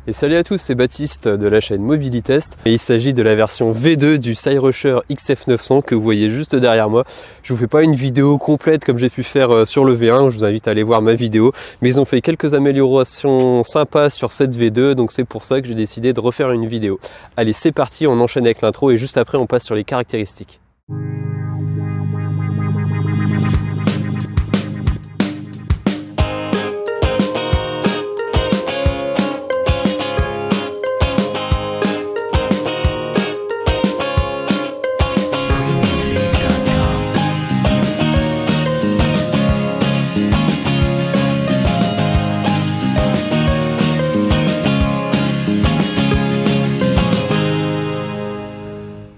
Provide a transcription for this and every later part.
Et salut à tous, c'est Baptiste de la chaîne Mobilitest et il s'agit de la version V2 du Cyrusher XF900 que vous voyez juste derrière moi. Je vous fais pas une vidéo complète comme j'ai pu faire sur le V1, je vous invite à aller voir ma vidéo, mais ils ont fait quelques améliorations sympas sur cette V2, donc c'est pour ça que j'ai décidé de refaire une vidéo. Allez, c'est parti, on enchaîne avec l'intro et juste après on passe sur les caractéristiques.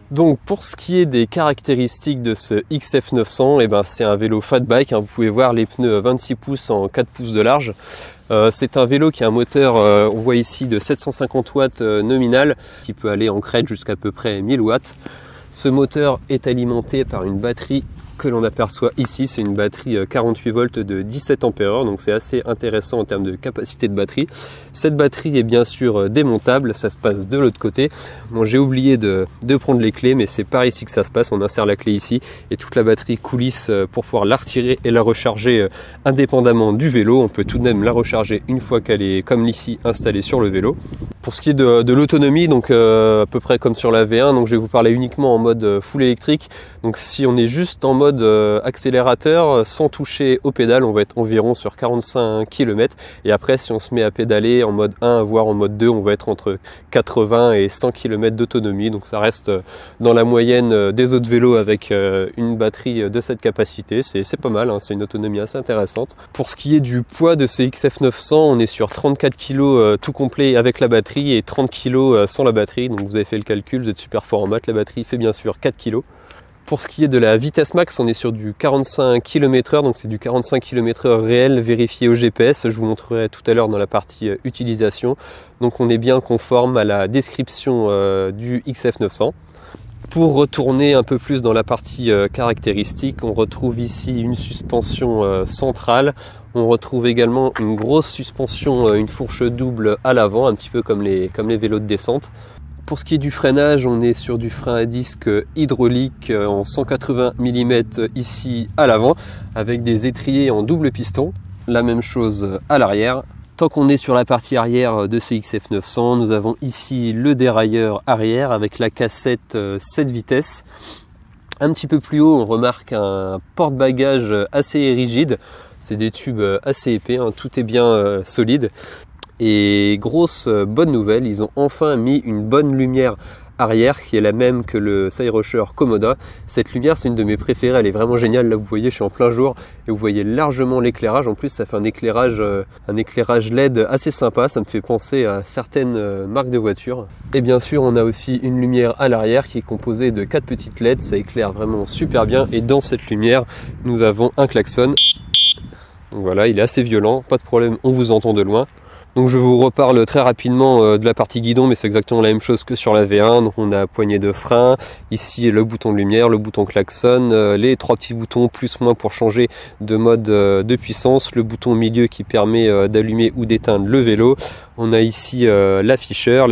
Donc pour ce qui est des caractéristiques de ce XF900, c'est un vélo fat bike, vous pouvez voir les pneus 26 pouces en 4 pouces de large. C'est un vélo qui a un moteur, on voit ici, de 750 watts nominal, qui peut aller en crête jusqu'à peu près 1000 watts. Ce moteur est alimenté par une batterie que l'on aperçoit ici, c'est une batterie 48 volts de 17 ampères, donc c'est assez intéressant en termes de capacité de batterie. Cette batterie est bien sûr démontable, ça se passe de l'autre côté. Bon, j'ai oublié de prendre les clés, mais c'est par ici que ça se passe, on insère la clé ici et toute la batterie coulisse pour pouvoir la retirer et la recharger indépendamment du vélo. On peut tout de même la recharger une fois qu'elle est comme ici installée sur le vélo. Pour ce qui est de l'autonomie, donc à peu près comme sur la V1, donc je vais vous parler uniquement en mode full électrique. Donc si on est juste en mode accélérateur sans toucher aux pédales, on va être environ sur 45 km, et après si on se met à pédaler en mode 1 voire en mode 2, on va être entre 80 et 100 km d'autonomie, donc ça reste dans la moyenne des autres vélos avec une batterie de cette capacité. C'est pas mal, c'est une autonomie assez intéressante. Pour ce qui est du poids de ce XF900, on est sur 34 kg tout complet avec la batterie et 30 kg sans la batterie, donc vous avez fait le calcul, vous êtes super fort en maths, la batterie fait bien sûr 4 kg. Pour ce qui est de la vitesse max, on est sur du 45 km/h, donc c'est du 45 km/h réel vérifié au GPS. Je vous montrerai tout à l'heure dans la partie utilisation. Donc on est bien conforme à la description du XF900. Pour retourner un peu plus dans la partie caractéristique, on retrouve ici une suspension centrale. On retrouve également une grosse suspension, une fourche double à l'avant, un petit peu comme les vélos de descente. Pour ce qui est du freinage, on est sur du frein à disque hydraulique en 180 mm ici à l'avant, avec des étriers en double piston. La même chose à l'arrière. Tant qu'on est sur la partie arrière de ce XF900, nous avons ici le dérailleur arrière avec la cassette 7 vitesses. Un petit peu plus haut, on remarque un porte-bagages assez rigide. C'est des tubes assez épais, tout est bien solide. Et grosse bonne nouvelle, ils ont enfin mis une bonne lumière arrière qui est la même que le Cyrusher Komoda. Cette lumière, c'est une de mes préférées, elle est vraiment géniale. Là vous voyez, je suis en plein jour et vous voyez largement l'éclairage. En plus ça fait un éclairage LED assez sympa, ça me fait penser à certaines marques de voitures. Et bien sûr on a aussi une lumière à l'arrière qui est composée de 4 petites LED, ça éclaire vraiment super bien. Et dans cette lumière nous avons un klaxon. Donc voilà, il est assez violent, pas de problème, on vous entend de loin. Donc je vous reparle très rapidement de la partie guidon, mais c'est exactement la même chose que sur la V1. Donc on a poignée de frein, ici le bouton de lumière, le bouton klaxon, les 3 petits boutons plus moins pour changer de mode de puissance, le bouton au milieu qui permet d'allumer ou d'éteindre le vélo. On a ici l'afficheur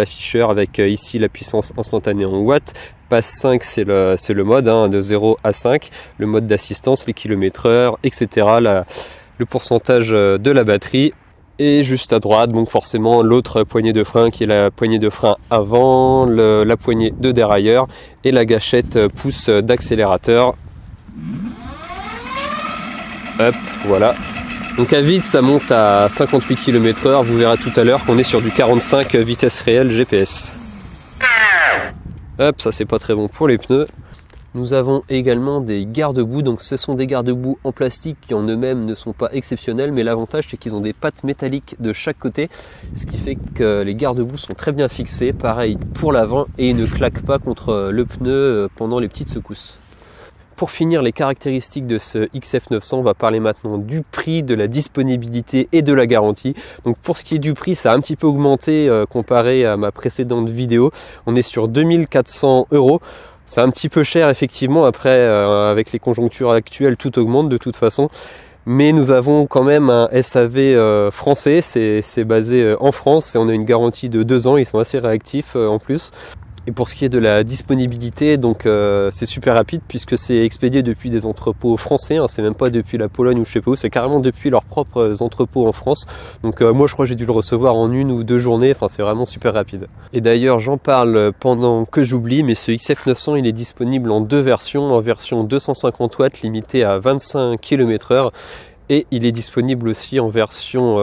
avec ici la puissance instantanée en watts. Passe 5 c'est le mode de 0 à 5, le mode d'assistance, les kilomètres/heure, etc. Le pourcentage de la batterie. Et juste à droite, donc forcément l'autre poignée de frein qui est la poignée de frein avant, la poignée de dérailleur et la gâchette pouce d'accélérateur. Hop, voilà. Donc à vide ça monte à 58 km/h, vous verrez tout à l'heure qu'on est sur du 45 vitesse réelle GPS. Hop, ça c'est pas très bon pour les pneus. Nous avons également des garde-boue, donc ce sont des garde-boue en plastique qui en eux-mêmes ne sont pas exceptionnels, mais l'avantage c'est qu'ils ont des pattes métalliques de chaque côté, ce qui fait que les garde-boue sont très bien fixés, pareil pour l'avant, et ils ne claquent pas contre le pneu pendant les petites secousses. Pour finir les caractéristiques de ce XF900, on va parler maintenant du prix, de la disponibilité et de la garantie. Donc pour ce qui est du prix, ça a un petit peu augmenté comparé à ma précédente vidéo. On est sur 2400 €. C'est un petit peu cher effectivement, après avec les conjonctures actuelles tout augmente de toute façon. Mais nous avons quand même un SAV français, c'est basé en France et on a une garantie de 2 ans, ils sont assez réactifs en plus. Et pour ce qui est de la disponibilité, donc c'est super rapide puisque c'est expédié depuis des entrepôts français, hein, c'est même pas depuis la Pologne ou je sais pas où, c'est carrément depuis leurs propres entrepôts en France. Donc moi je crois que j'ai dû le recevoir en 1 ou 2 journées, enfin c'est vraiment super rapide. Et d'ailleurs j'en parle pendant que j'oublie, mais ce XF900 il est disponible en 2 versions, en version 250 watts limitée à 25 km/h. Et il est disponible aussi en version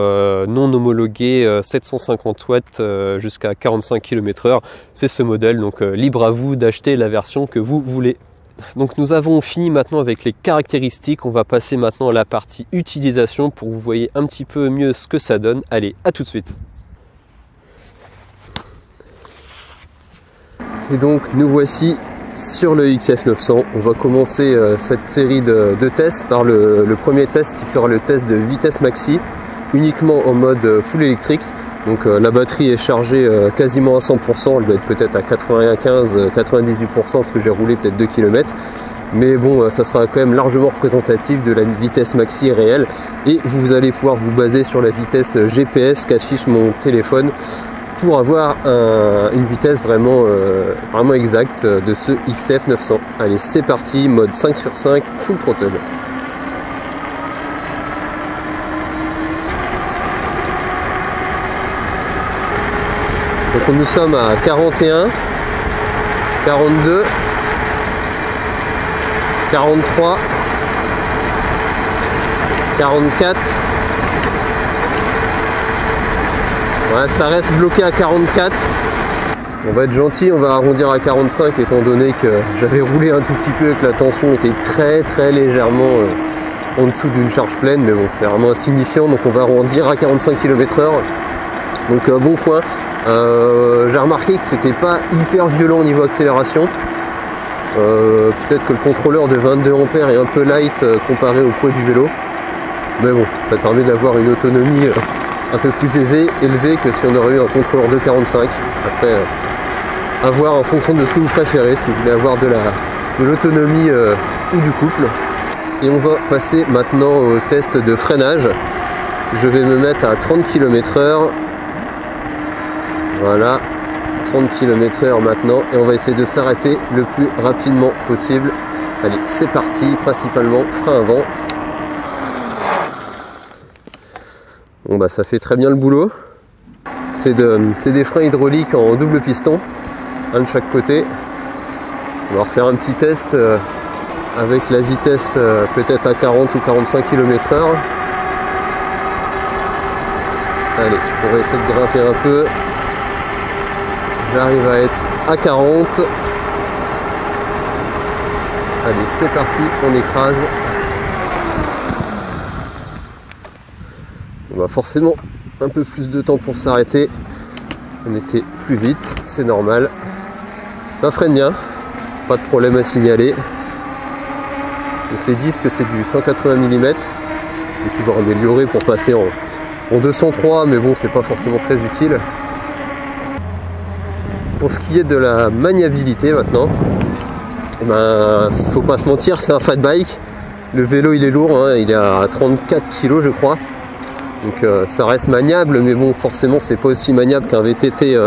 non homologuée 750 watts jusqu'à 45 km/h. C'est ce modèle, donc libre à vous d'acheter la version que vous voulez. Donc nous avons fini maintenant avec les caractéristiques. On va passer maintenant à la partie utilisation pour que vous voyez un petit peu mieux ce que ça donne. Allez, à tout de suite. Et donc nous voici sur le XF900, on va commencer cette série de tests par le premier test qui sera le test de vitesse maxi, uniquement en mode full électrique. Donc la batterie est chargée quasiment à 100%, elle doit être peut-être à 95-98% parce que j'ai roulé peut-être 2 km. Mais bon, ça sera quand même largement représentatif de la vitesse maxi réelle. Et vous allez pouvoir vous baser sur la vitesse GPS qu'affiche mon téléphone pour avoir une vitesse vraiment exacte de ce XF900. Allez, c'est parti, mode 5/5, full throttle. Donc nous sommes à 41, 42, 43, 44. Ouais, ça reste bloqué à 44. On va être gentil, on va arrondir à 45 étant donné que j'avais roulé un tout petit peu et que la tension était très légèrement en dessous d'une charge pleine, mais bon, c'est vraiment insignifiant, donc on va arrondir à 45 km/h. Donc bon point. J'ai remarqué que c'était pas hyper violent au niveau accélération. Peut-être que le contrôleur de 22 ampères est un peu light comparé au poids du vélo, mais bon, ça permet d'avoir une autonomie un peu plus élevé que si on aurait eu un contrôleur de 45. Après, à voir en fonction de ce que vous préférez, si vous voulez avoir de l'autonomie ou du couple. Et on va passer maintenant au test de freinage. Je vais me mettre à 30 km/h. Voilà, 30 km/h maintenant. Et on va essayer de s'arrêter le plus rapidement possible. Allez, c'est parti, principalement frein avant. Bon bah ça fait très bien le boulot. C'est des freins hydrauliques en double piston, un de chaque côté. On va refaire un petit test avec la vitesse peut-être à 40 ou 45 km/h. Allez, on va essayer de grimper un peu. J'arrive à être à 40. Allez, c'est parti, on écrase. On va forcément un peu plus de temps pour s'arrêter. On était plus vite, c'est normal. Ça freine bien, pas de problème à signaler. Donc les disques c'est du 180 mm. On peut toujours améliorer pour passer en 203, mais bon c'est pas forcément très utile. Pour ce qui est de la maniabilité maintenant, eh ben, faut pas se mentir, c'est un fat bike. Le vélo il est lourd, hein, il est à 34 kg je crois. Donc ça reste maniable, mais bon forcément c'est pas aussi maniable qu'un VTT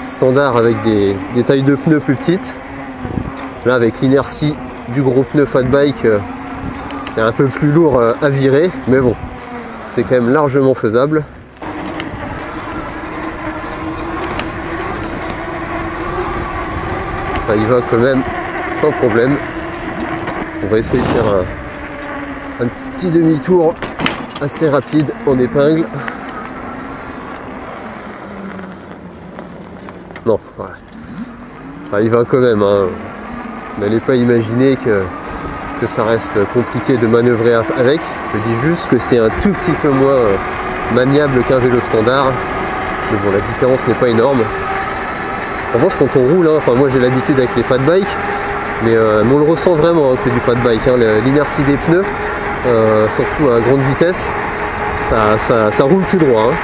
standard avec des tailles de pneus plus petites. Là avec l'inertie du gros pneu fat bike, c'est un peu plus lourd à virer, mais bon, c'est quand même largement faisable. Ça y va quand même sans problème. On va essayer de faire un petit demi-tour assez rapide en épingle. Non, voilà. Ça y va quand même, hein. N'allez pas imaginer que ça reste compliqué de manœuvrer avec. Je dis juste que c'est un tout petit peu moins maniable qu'un vélo standard. Mais bon, la différence n'est pas énorme. En revanche, quand on roule, hein, enfin moi j'ai l'habitude avec les fat bikes, mais on le ressent vraiment hein, que c'est du fat bike. Hein, l'inertie des pneus, surtout à grande vitesse, ça roule tout droit. Hein.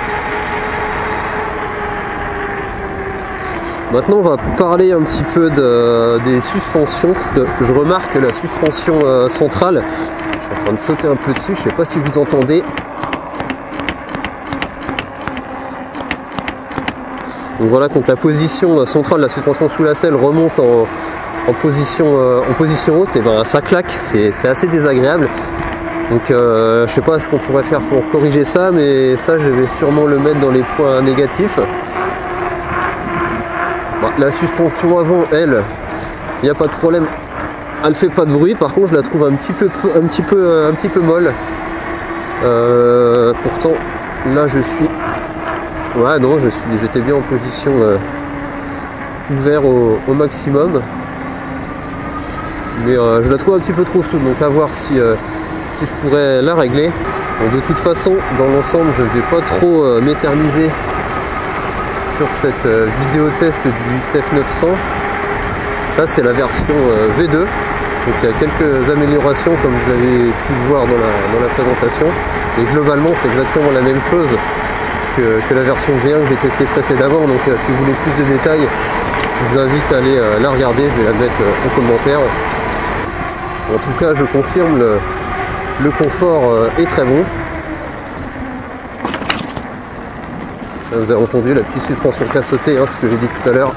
Maintenant on va parler un petit peu des suspensions, parce que je remarque que la suspension centrale Je suis en train de sauter un peu dessus, je sais pas si vous entendez. Donc voilà, donc la position centrale de la suspension sous la selle remonte en position haute, et ben ça claque, c'est assez désagréable. Donc je sais pas ce qu'on pourrait faire pour corriger ça, mais ça je vais sûrement le mettre dans les points négatifs. Bon, la suspension avant, elle, il n'y a pas de problème, elle fait pas de bruit. Par contre je la trouve un petit peu molle. Pourtant là je suis, ouais non, j'étais bien en position ouvert au maximum, mais je la trouve un petit peu trop souple, donc à voir si je pourrais la régler. Bon, de toute façon, dans l'ensemble, je ne vais pas trop m'éterniser sur cette vidéo test du XF 900. Ça, c'est la version V2. Donc il y a quelques améliorations, comme vous avez pu le voir dans la présentation. Et globalement, c'est exactement la même chose que la version V1 que j'ai testée précédemment. Donc si vous voulez plus de détails, je vous invite à aller la regarder. Je vais la mettre en commentaire. En tout cas, je confirme, le confort est très bon. Là, vous avez entendu la petite suspension qui a sauté, hein, ce que j'ai dit tout à l'heure.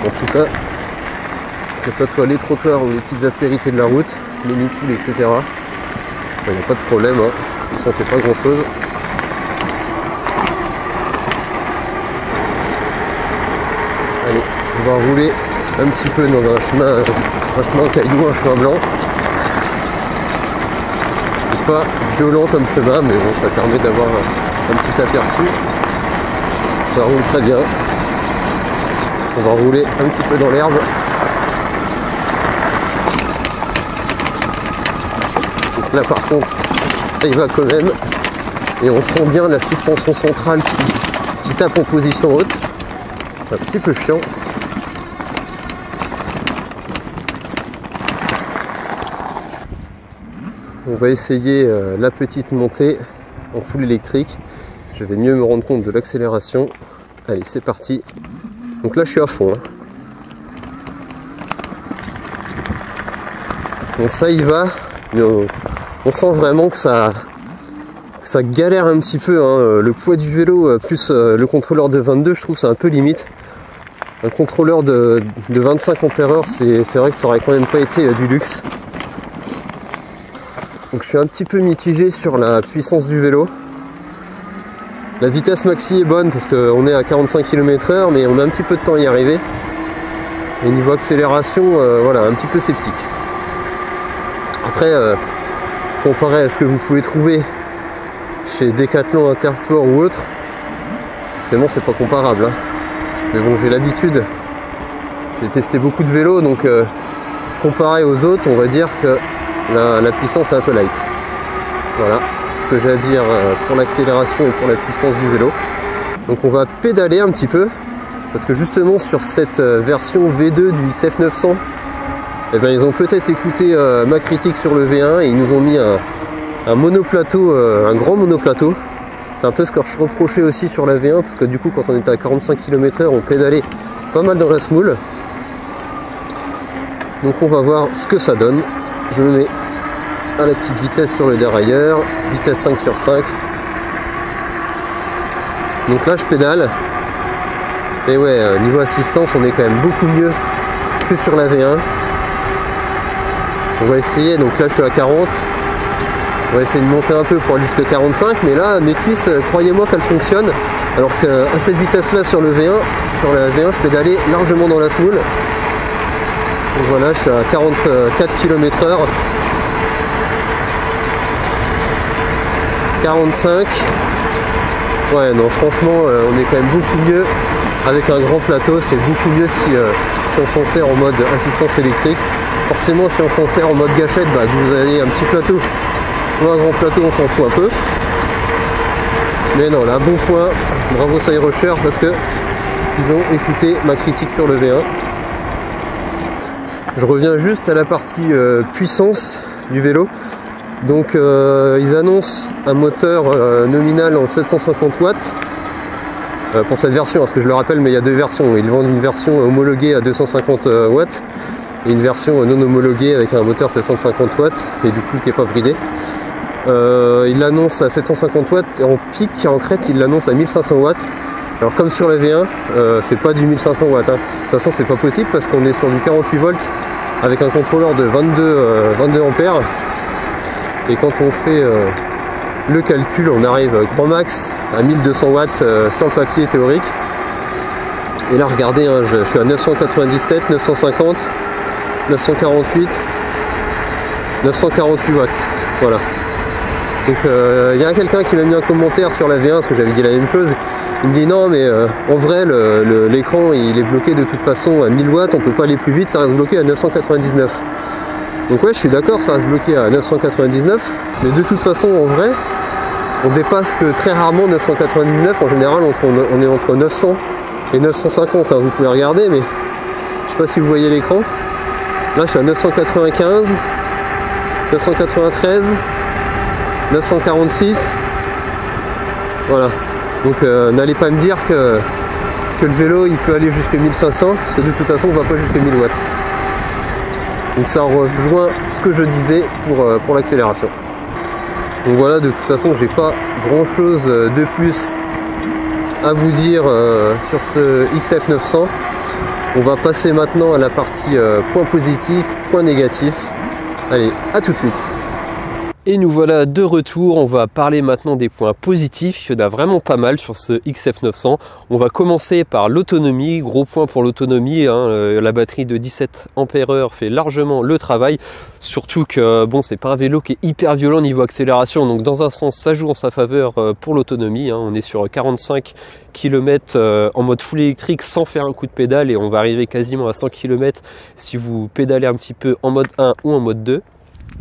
En tout cas, que ce soit les trottoirs ou les petites aspérités de la route, les nids de poules, etc. Il n'y a pas de problème, hein. Vous ne sentez pas grand chose. Allez, on va rouler un petit peu dans un chemin caillou, un chemin blanc. C'est pas violent comme chemin, mais bon, ça permet d'avoir un petit aperçu. Ça roule très bien. On va rouler un petit peu dans l'herbe. Donc là par contre, ça y va quand même. Et on sent bien la suspension centrale qui tape en position haute. C'est un petit peu chiant. On va essayer la petite montée en full électrique. Je vais mieux me rendre compte de l'accélération. Allez, c'est parti. Donc là, je suis à fond. Hein. Bon, ça y va. Mais on sent vraiment que ça galère un petit peu. Hein. Le poids du vélo plus le contrôleur de 22, je trouve c'est un peu limite. Un contrôleur de 25 ampères-heure, c'est vrai que ça aurait quand même pas été du luxe. Donc je suis un petit peu mitigé sur la puissance du vélo. La vitesse maxi est bonne parce qu'on est à 45 km/h, mais on a un petit peu de temps à y arriver. Et niveau accélération, voilà, un petit peu sceptique. Après, comparé à ce que vous pouvez trouver chez Decathlon, Intersport ou autre, forcément c'est pas comparable. Hein. Mais bon, j'ai l'habitude. J'ai testé beaucoup de vélos, donc comparé aux autres, on va dire que la puissance est un peu light. Voilà ce que j'ai à dire pour l'accélération et pour la puissance du vélo. Donc on va pédaler un petit peu, parce que justement sur cette version V2 du XF 900, eh ben, ils ont peut-être écouté ma critique sur le V1 et ils nous ont mis un monoplateau, un grand monoplateau. C'est un peu ce que je reprochais aussi sur la V1, parce que du coup quand on était à 45 km/h, on pédalait pas mal dans la semoule. Donc on va voir ce que ça donne. Je me mets à la petite vitesse sur le dérailleur, vitesse 5/5. Donc là je pédale. Et ouais, niveau assistance, on est quand même beaucoup mieux que sur la V1. On va essayer, donc là je suis à 40. On va essayer de monter un peu pour aller jusqu'à 45, mais là mes cuisses, croyez-moi qu'elles fonctionnent. Alors qu'à cette vitesse-là sur la V1, je pédalais largement dans la semoule. Donc voilà, je suis à 44 km/h. 45. Ouais, non, franchement, on est quand même beaucoup mieux avec un grand plateau. C'est beaucoup mieux si on s'en sert en mode assistance électrique. Forcément, si on s'en sert en mode gâchette, bah, vous avez un petit plateau ou un grand plateau, on s'en fout un peu. Mais non, là, bon point. Bravo Cyrusher, parce que ils ont écouté ma critique sur le V1. Je reviens juste à la partie puissance du vélo. Donc ils annoncent un moteur nominal en 750 watts pour cette version, parce que je le rappelle, mais il y a deux versions. Ils vendent une version homologuée à 250 watts et une version non homologuée avec un moteur 750 watts et du coup qui n'est pas bridé. Il l'annonce à 750 watts, en pic en crête il l'annonce à 1500 watts. Alors comme sur la V1, c'est pas du 1500 watts, hein. De toute façon c'est pas possible parce qu'on est sur du 48 volts avec un contrôleur de 22 ampères. Et quand on fait le calcul, on arrive grand max à 1200 watts sur le papier théorique. Et là regardez, hein, je suis à 997, 950, 948, 948 watts. Voilà. Donc il y a quelqu'un qui m'a mis un commentaire sur la V1 parce que j'avais dit la même chose. Il me dit non mais en vrai l'écran il est bloqué de toute façon à 1000 watts, on peut pas aller plus vite, ça reste bloqué à 999. Donc ouais je suis d'accord, ça reste bloqué à 999, mais de toute façon en vrai on dépasse que très rarement 999, en général on est entre 900 et 950, hein. Vous pouvez regarder mais je sais pas si vous voyez l'écran. Là je suis à 995, 993, 946, voilà. Donc n'allez pas me dire que le vélo il peut aller jusqu'à 1500 parce que de toute façon on va pas jusqu'à 1000 watts. Donc ça rejoint ce que je disais pour l'accélération. Donc voilà, de toute façon j'ai pas grand chose de plus à vous dire sur ce XF900. On va passer maintenant à la partie points positifs, points négatifs. Allez, à tout de suite. Et nous voilà de retour, on va parler maintenant des points positifs, il y en a vraiment pas mal sur ce XF900. On va commencer par l'autonomie, gros point pour l'autonomie, hein, la batterie de 17 ampères fait largement le travail, surtout que bon c'est pas un vélo qui est hyper violent niveau accélération, donc dans un sens ça joue en sa faveur pour l'autonomie, hein. On est sur 45 km en mode full électrique sans faire un coup de pédale et on va arriver quasiment à 100 km si vous pédalez un petit peu en mode 1 ou en mode 2.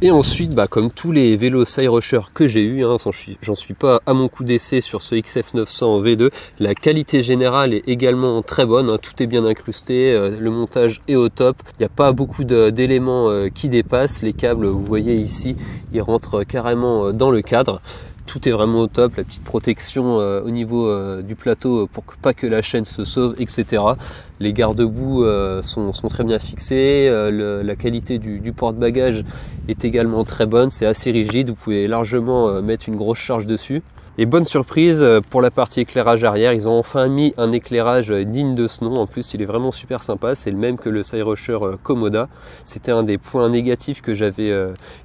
Et ensuite, comme tous les vélos Cyrusher que j'ai eu, hein, j'en suis pas à mon coup d'essai sur ce XF900 V2, la qualité générale est également très bonne, hein, tout est bien incrusté, le montage est au top, il n'y a pas beaucoup d'éléments qui dépassent, les câbles vous voyez ici, ils rentrent carrément dans le cadre. Tout est vraiment au top, la petite protection au niveau du plateau pour pas que la chaîne se sauve, etc. Les garde-boue sont très bien fixés, la qualité du porte-bagages est également très bonne, c'est assez rigide, vous pouvez largement mettre une grosse charge dessus. Et bonne surprise pour la partie éclairage arrière, ils ont enfin mis un éclairage digne de ce nom, en plus il est vraiment super sympa, c'est le même que le Cyrusher Komoda. C'était un des points négatifs que j'avais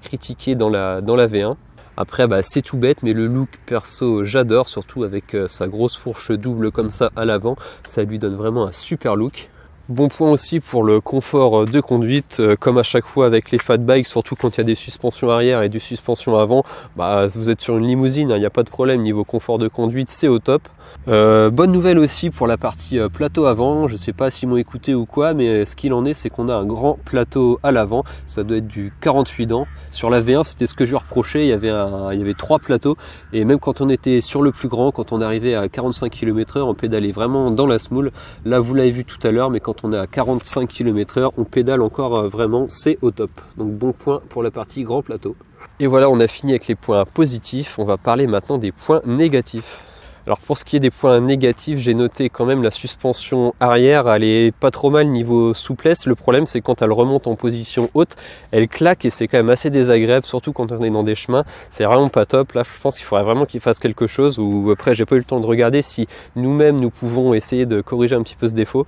critiqué dans la V1. Après c'est tout bête mais le look perso j'adore, surtout avec sa grosse fourche double comme ça à l'avant, ça lui donne vraiment un super look. Bon point aussi pour le confort de conduite, comme à chaque fois avec les fat bikes, surtout quand il y a des suspensions arrière et des suspensions avant, vous êtes sur une limousine, il n'y a pas de problème, niveau confort de conduite c'est au top. Bonne nouvelle aussi pour la partie plateau avant, je sais pas s'ils m'ont écouté ou quoi, mais ce qu'il en est c'est qu'on a un grand plateau à l'avant, ça doit être du 48 dents. Sur la V1 c'était ce que je lui reprochais, il y avait 3 plateaux, et même quand on était sur le plus grand, quand on arrivait à 45 km/h, on pédalait vraiment dans la smoule. Là vous l'avez vu tout à l'heure, mais quand on est à 45 km/h, on pédale encore vraiment, c'est au top. Donc bon point pour la partie grand plateau. Et voilà, on a fini avec les points positifs, on va parler maintenant des points négatifs. Alors pour ce qui est des points négatifs, j'ai noté quand même la suspension arrière, elle est pas trop mal niveau souplesse. Le problème c'est quand elle remonte en position haute, elle claque et c'est quand même assez désagréable, surtout quand on est dans des chemins, c'est vraiment pas top. Là je pense qu'il faudrait vraiment qu'il fasse quelque chose, ou après j'ai pas eu le temps de regarder si nous-mêmes nous pouvons essayer de corriger un petit peu ce défaut.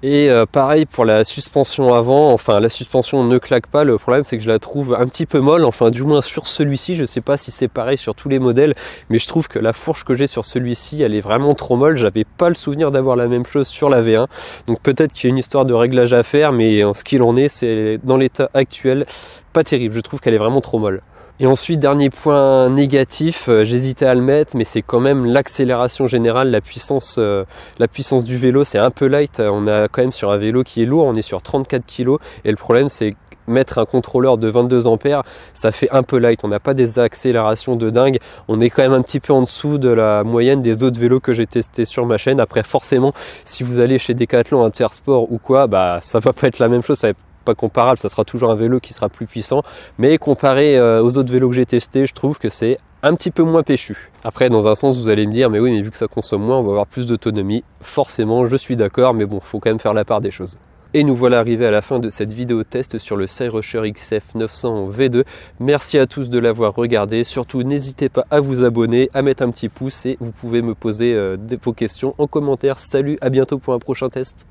Et pareil pour la suspension avant, enfin la suspension ne claque pas, le problème c'est que je la trouve un petit peu molle, enfin du moins sur celui-ci, je sais pas si c'est pareil sur tous les modèles, mais je trouve que la fourche que j'ai sur celui-ci elle est vraiment trop molle, j'avais pas le souvenir d'avoir la même chose sur la V1, donc peut-être qu'il y a une histoire de réglage à faire, mais en ce qu'il en est, c'est dans l'état actuel pas terrible, je trouve qu'elle est vraiment trop molle. Et ensuite, dernier point négatif, j'hésitais à le mettre, mais c'est quand même l'accélération générale, la puissance du vélo, c'est un peu light. On est quand même sur un vélo qui est lourd, on est sur 34 kg, et le problème c'est mettre un contrôleur de 22 ampères, ça fait un peu light, on n'a pas des accélérations de dingue, on est quand même un petit peu en dessous de la moyenne des autres vélos que j'ai testés sur ma chaîne. Après forcément, si vous allez chez Decathlon, Intersport ou quoi, ça va pas être la même chose, ça va être pas comparable, ça sera toujours un vélo qui sera plus puissant, mais comparé aux autres vélos que j'ai testés, je trouve que c'est un petit peu moins péchu. Après dans un sens vous allez me dire mais oui mais vu que ça consomme moins on va avoir plus d'autonomie, forcément je suis d'accord, mais bon faut quand même faire la part des choses. Et nous voilà arrivés à la fin de cette vidéo test sur le Cyrusher XF900 V2. Merci à tous de l'avoir regardé. Surtout, n'hésitez pas à vous abonner, à mettre un petit pouce et vous pouvez me poser vos questions en commentaire. Salut, à bientôt pour un prochain test.